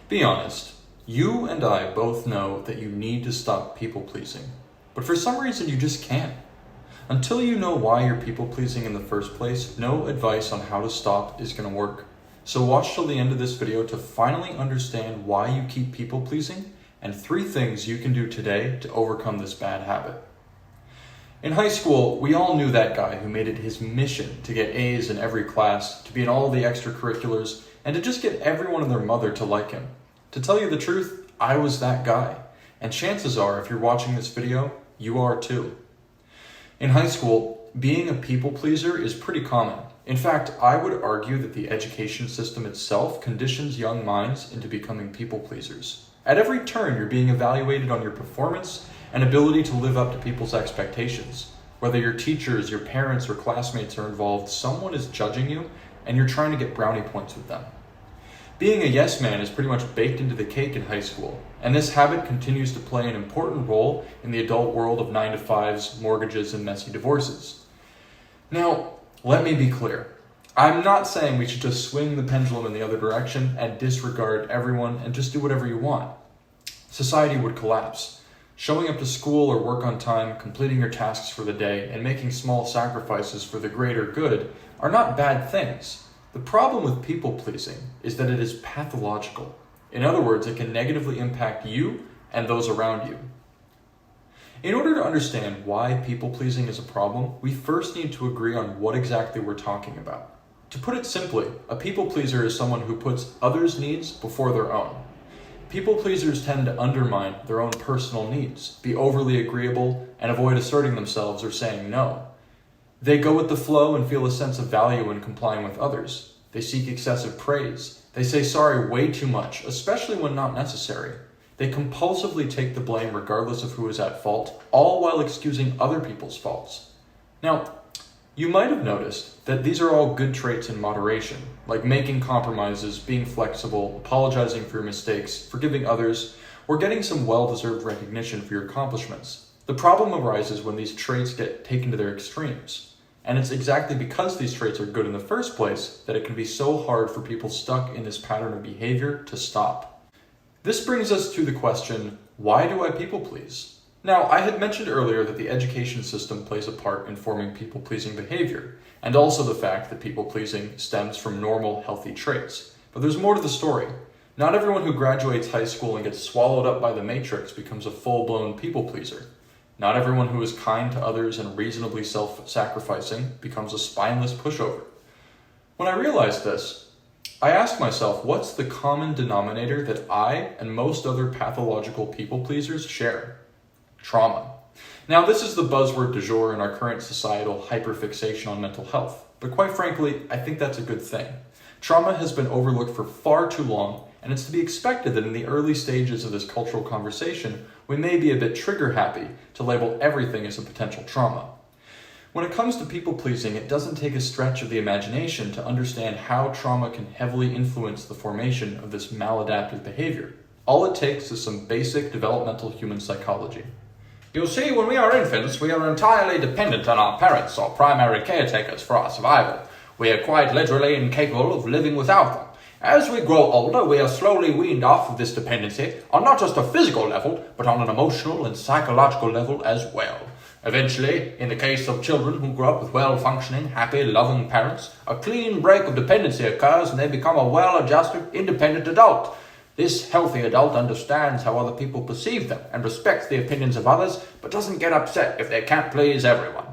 Be honest, you and I both know that you need to stop people-pleasing, but for some reason you just can't. Until you know why you're people-pleasing in the first place, no advice on how to stop is going to work. So watch till the end of this video to finally understand why you keep people-pleasing and 3 things you can do today to overcome this bad habit. In high school, we all knew that guy who made it his mission to get A's in every class, to be in all of the extracurriculars, and to just get everyone and their mother to like him. To tell you the truth, I was that guy. And chances are, if you're watching this video, you are too. In high school, being a people pleaser is pretty common. In fact, I would argue that the education system itself conditions young minds into becoming people pleasers. At every turn, you're being evaluated on your performance and ability to live up to people's expectations. Whether your teachers, your parents, or classmates are involved, someone is judging you and you're trying to get brownie points with them. Being a yes man is pretty much baked into the cake in high school, and this habit continues to play an important role in the adult world of 9-to-5s, mortgages, and messy divorces. Now, let me be clear. I'm not saying we should just swing the pendulum in the other direction and disregard everyone and just do whatever you want. Society would collapse. Showing up to school or work on time, completing your tasks for the day, and making small sacrifices for the greater good are not bad things. The problem with people-pleasing is that it is pathological. In other words, it can negatively impact you and those around you. In order to understand why people-pleasing is a problem, we first need to agree on what exactly we're talking about. To put it simply, a people-pleaser is someone who puts others' needs before their own. People-pleasers tend to undermine their own personal needs, be overly agreeable, and avoid asserting themselves or saying no. They go with the flow and feel a sense of value in complying with others. They seek excessive praise. They say sorry way too much, especially when not necessary. They compulsively take the blame regardless of who is at fault, all while excusing other people's faults. Now, you might have noticed that these are all good traits in moderation, like making compromises, being flexible, apologizing for your mistakes, forgiving others, or getting some well-deserved recognition for your accomplishments. The problem arises when these traits get taken to their extremes. And it's exactly because these traits are good in the first place that it can be so hard for people stuck in this pattern of behavior to stop. This brings us to the question, why do I people please? Now, I had mentioned earlier that the education system plays a part in forming people-pleasing behavior, and also the fact that people-pleasing stems from normal, healthy traits. But there's more to the story. Not everyone who graduates high school and gets swallowed up by the matrix becomes a full-blown people-pleaser. Not everyone who is kind to others and reasonably self-sacrificing becomes a spineless pushover. When I realized this, I asked myself, what's the common denominator that I and most other pathological people-pleasers share? Trauma. Now, this is the buzzword du jour in our current societal hyperfixation on mental health, but quite frankly, I think that's a good thing. Trauma has been overlooked for far too long, and it's to be expected that in the early stages of this cultural conversation, we may be a bit trigger-happy to label everything as a potential trauma. When it comes to people-pleasing, it doesn't take a stretch of the imagination to understand how trauma can heavily influence the formation of this maladaptive behavior. All it takes is some basic developmental human psychology. You see, when we are infants, we are entirely dependent on our parents or primary caretakers for our survival. We are quite literally incapable of living without them. As we grow older, we are slowly weaned off of this dependency on not just a physical level, but on an emotional and psychological level as well. Eventually, in the case of children who grow up with well-functioning, happy, loving parents, a clean break of dependency occurs and they become a well-adjusted, independent adult. This healthy adult understands how other people perceive them and respects the opinions of others, but doesn't get upset if they can't please everyone.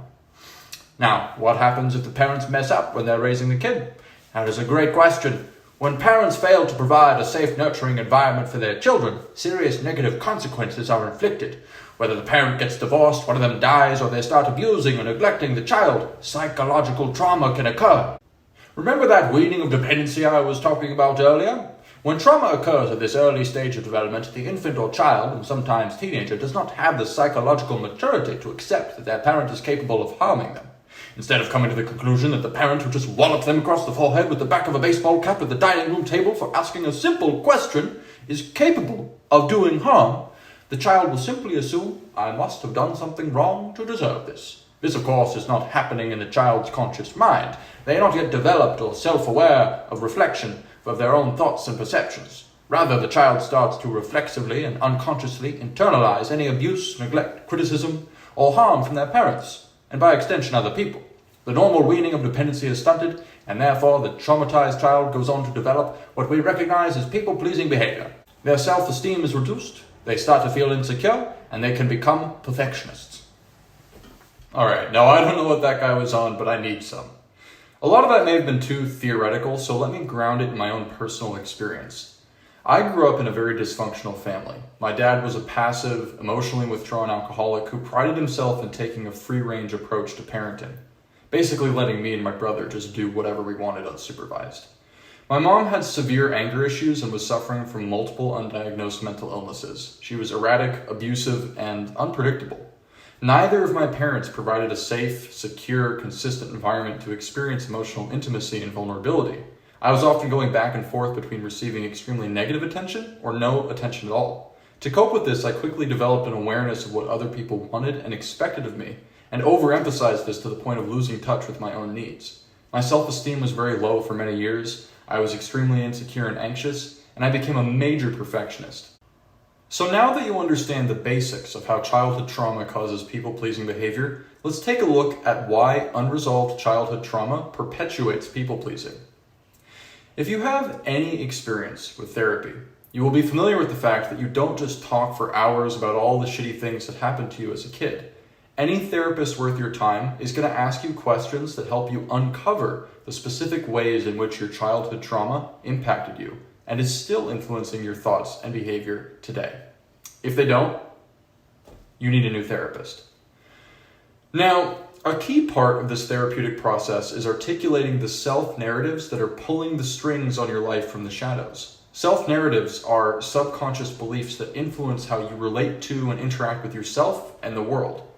Now, what happens if the parents mess up when they're raising the kid? That is a great question. When parents fail to provide a safe, nurturing environment for their children, serious negative consequences are inflicted. Whether the parent gets divorced, one of them dies, or they start abusing or neglecting the child, psychological trauma can occur. Remember that weaning of dependency I was talking about earlier? When trauma occurs at this early stage of development, the infant or child, and sometimes teenager, does not have the psychological maturity to accept that their parent is capable of harming them. Instead of coming to the conclusion that the parent who just walloped them across the forehead with the back of a baseball cap at the dining room table for asking a simple question is capable of doing harm, the child will simply assume, I must have done something wrong to deserve this. This, of course, is not happening in the child's conscious mind. They are not yet developed or self-aware of reflection of their own thoughts and perceptions. Rather, the child starts to reflexively and unconsciously internalize any abuse, neglect, criticism, or harm from their parents, and by extension other people. The normal weaning of dependency is stunted, and therefore the traumatized child goes on to develop what we recognize as people-pleasing behavior. Their self-esteem is reduced, they start to feel insecure, and they can become perfectionists. Alright, now I don't know what that guy was on, but I need some. A lot of that may have been too theoretical, so let me ground it in my own personal experience. I grew up in a very dysfunctional family. My dad was a passive, emotionally withdrawn alcoholic who prided himself in taking a free-range approach to parenting, basically letting me and my brother just do whatever we wanted unsupervised. My mom had severe anger issues and was suffering from multiple undiagnosed mental illnesses. She was erratic, abusive, and unpredictable. Neither of my parents provided a safe, secure, consistent environment to experience emotional intimacy and vulnerability. I was often going back and forth between receiving extremely negative attention or no attention at all. To cope with this, I quickly developed an awareness of what other people wanted and expected of me, and overemphasized this to the point of losing touch with my own needs. My self-esteem was very low for many years, I was extremely insecure and anxious, and I became a major perfectionist. So now that you understand the basics of how childhood trauma causes people-pleasing behavior, let's take a look at why unresolved childhood trauma perpetuates people-pleasing. If you have any experience with therapy, you will be familiar with the fact that you don't just talk for hours about all the shitty things that happened to you as a kid. Any therapist worth your time is going to ask you questions that help you uncover the specific ways in which your childhood trauma impacted you and is still influencing your thoughts and behavior today. If they don't, you need a new therapist. Now, a key part of this therapeutic process is articulating the self-narratives that are pulling the strings on your life from the shadows. Self-narratives are subconscious beliefs that influence how you relate to and interact with yourself and the world.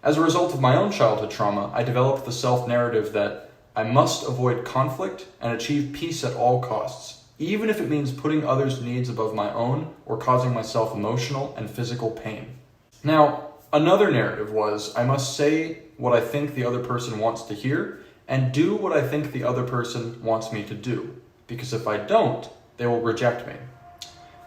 As a result of my own childhood trauma, I developed the self-narrative that I must avoid conflict and achieve peace at all costs, even if it means putting others' needs above my own or causing myself emotional and physical pain. Now, another narrative was I must say what I think the other person wants to hear and do what I think the other person wants me to do, because if I don't, they will reject me.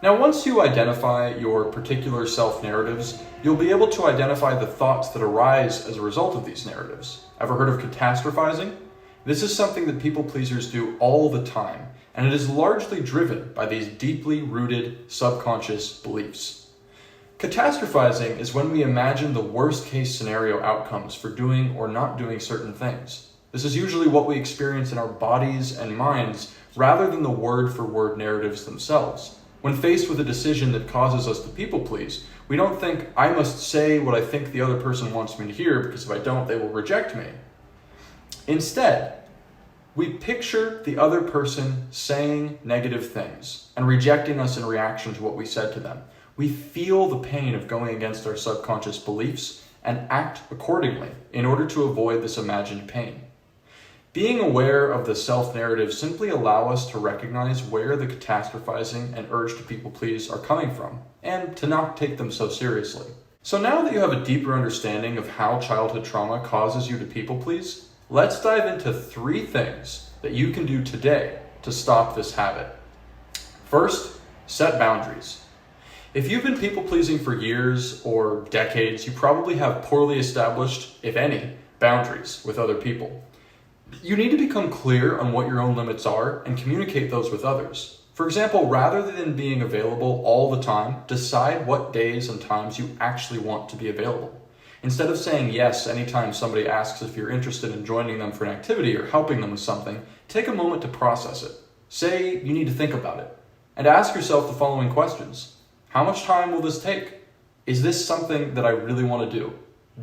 Now, once you identify your particular self-narratives, you'll be able to identify the thoughts that arise as a result of these narratives. Ever heard of catastrophizing? This is something that people pleasers do all the time, and it is largely driven by these deeply rooted subconscious beliefs. Catastrophizing is when we imagine the worst case scenario outcomes for doing or not doing certain things. This is usually what we experience in our bodies and minds rather than the word-for-word narratives themselves. When faced with a decision that causes us to people please, we don't think, I must say what I think the other person wants me to hear because if I don't, they will reject me. Instead, we picture the other person saying negative things and rejecting us in reaction to what we said to them. We feel the pain of going against our subconscious beliefs and act accordingly in order to avoid this imagined pain. Being aware of the self-narrative simply allow us to recognize where the catastrophizing and urge to people please are coming from, and to not take them so seriously. So now that you have a deeper understanding of how childhood trauma causes you to people please, let's dive into 3 things that you can do today to stop this habit. First, set boundaries. If you've been people-pleasing for years or decades, you probably have poorly established, if any, boundaries with other people. You need to become clear on what your own limits are and communicate those with others. For example, rather than being available all the time, decide what days and times you actually want to be available. Instead of saying yes anytime somebody asks if you're interested in joining them for an activity or helping them with something, take a moment to process it. Say you need to think about it. And ask yourself the following questions. How much time will this take? Is this something that I really want to do?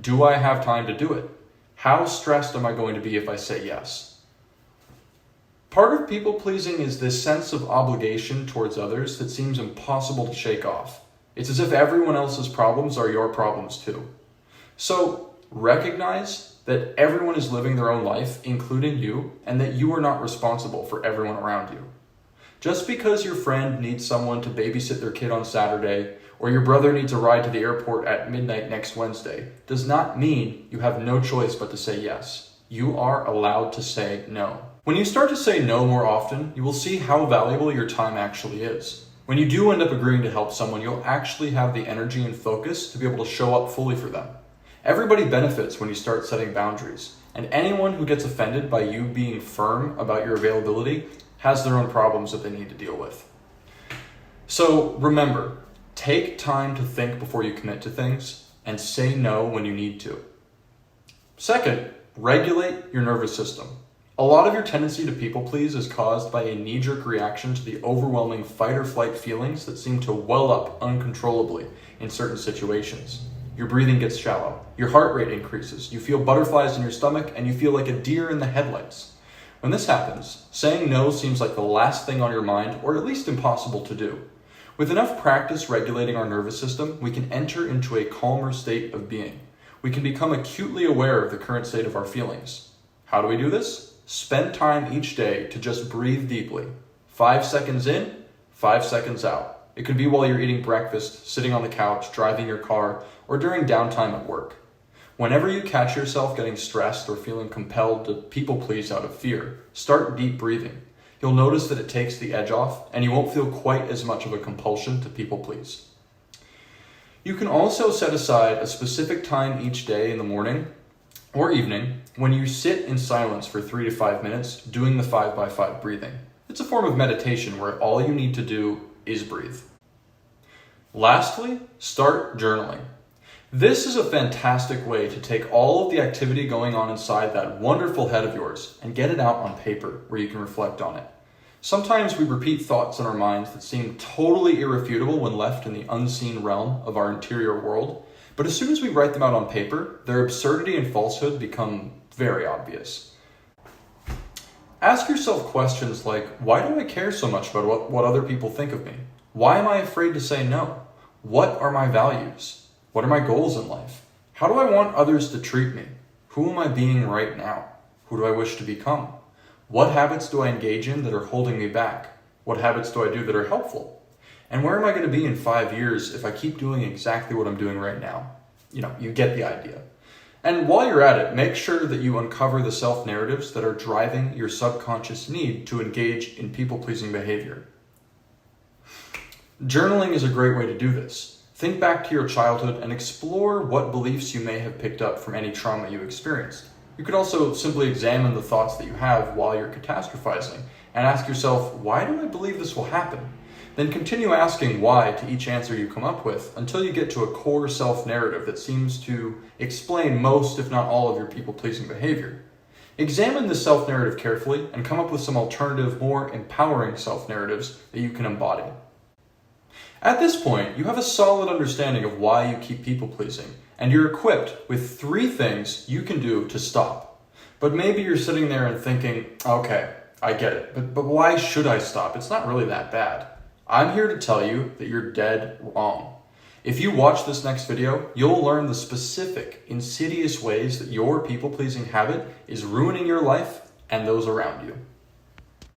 Do I have time to do it? How stressed am I going to be if I say yes? Part of people-pleasing is this sense of obligation towards others that seems impossible to shake off. It's as if everyone else's problems are your problems too. So recognize that everyone is living their own life, including you, and that you are not responsible for everyone around you. Just because your friend needs someone to babysit their kid on Saturday, or your brother needs a ride to the airport at midnight next Wednesday, does not mean you have no choice but to say yes. You are allowed to say no. When you start to say no more often, you will see how valuable your time actually is. When you do end up agreeing to help someone, you'll actually have the energy and focus to be able to show up fully for them. Everybody benefits when you start setting boundaries, and anyone who gets offended by you being firm about your availability has their own problems that they need to deal with. So remember, take time to think before you commit to things, and say no when you need to. Second, regulate your nervous system. A lot of your tendency to people please is caused by a knee-jerk reaction to the overwhelming fight or flight feelings that seem to well up uncontrollably in certain situations. Your breathing gets shallow, your heart rate increases, you feel butterflies in your stomach, and you feel like a deer in the headlights. When this happens, saying no seems like the last thing on your mind, or at least impossible to do. With enough practice regulating our nervous system, we can enter into a calmer state of being. We can become acutely aware of the current state of our feelings. How do we do this? Spend time each day to just breathe deeply. 5 seconds in, 5 seconds out. It could be while you're eating breakfast, sitting on the couch, driving your car, or during downtime at work. Whenever you catch yourself getting stressed or feeling compelled to people please out of fear, start deep breathing. You'll notice that it takes the edge off, and you won't feel quite as much of a compulsion to people please. You can also set aside a specific time each day in the morning or evening when you sit in silence for 3 to 5 minutes doing the 5x5 breathing. It's a form of meditation where all you need to do is breathe. Lastly, start journaling. This is a fantastic way to take all of the activity going on inside that wonderful head of yours and get it out on paper where you can reflect on it. Sometimes we repeat thoughts in our minds that seem totally irrefutable when left in the unseen realm of our interior world, but as soon as we write them out on paper, their absurdity and falsehood become very obvious. Ask yourself questions like, why do I care so much about what other people think of me? Why am I afraid to say no? What are my values? What are my goals in life? How do I want others to treat me? Who am I being right now? Who do I wish to become? What habits do I engage in that are holding me back? What habits do I do that are helpful? And where am I going to be in 5 years if I keep doing exactly what I'm doing right now? You get the idea. And while you're at it, make sure that you uncover the self-narratives that are driving your subconscious need to engage in people-pleasing behavior. Journaling is a great way to do this. Think back to your childhood and explore what beliefs you may have picked up from any trauma you experienced. You could also simply examine the thoughts that you have while you're catastrophizing and ask yourself, why do I believe this will happen? Then continue asking why to each answer you come up with until you get to a core self-narrative that seems to explain most, if not all, of your people-pleasing behavior. Examine this self-narrative carefully and come up with some alternative, more empowering self-narratives that you can embody. At this point, you have a solid understanding of why you keep people-pleasing, and you're equipped with 3 things you can do to stop. But maybe you're sitting there and thinking, okay, I get it, but why should I stop? It's not really that bad. I'm here to tell you that you're dead wrong. If you watch this next video, you'll learn the specific, insidious ways that your people-pleasing habit is ruining your life and those around you.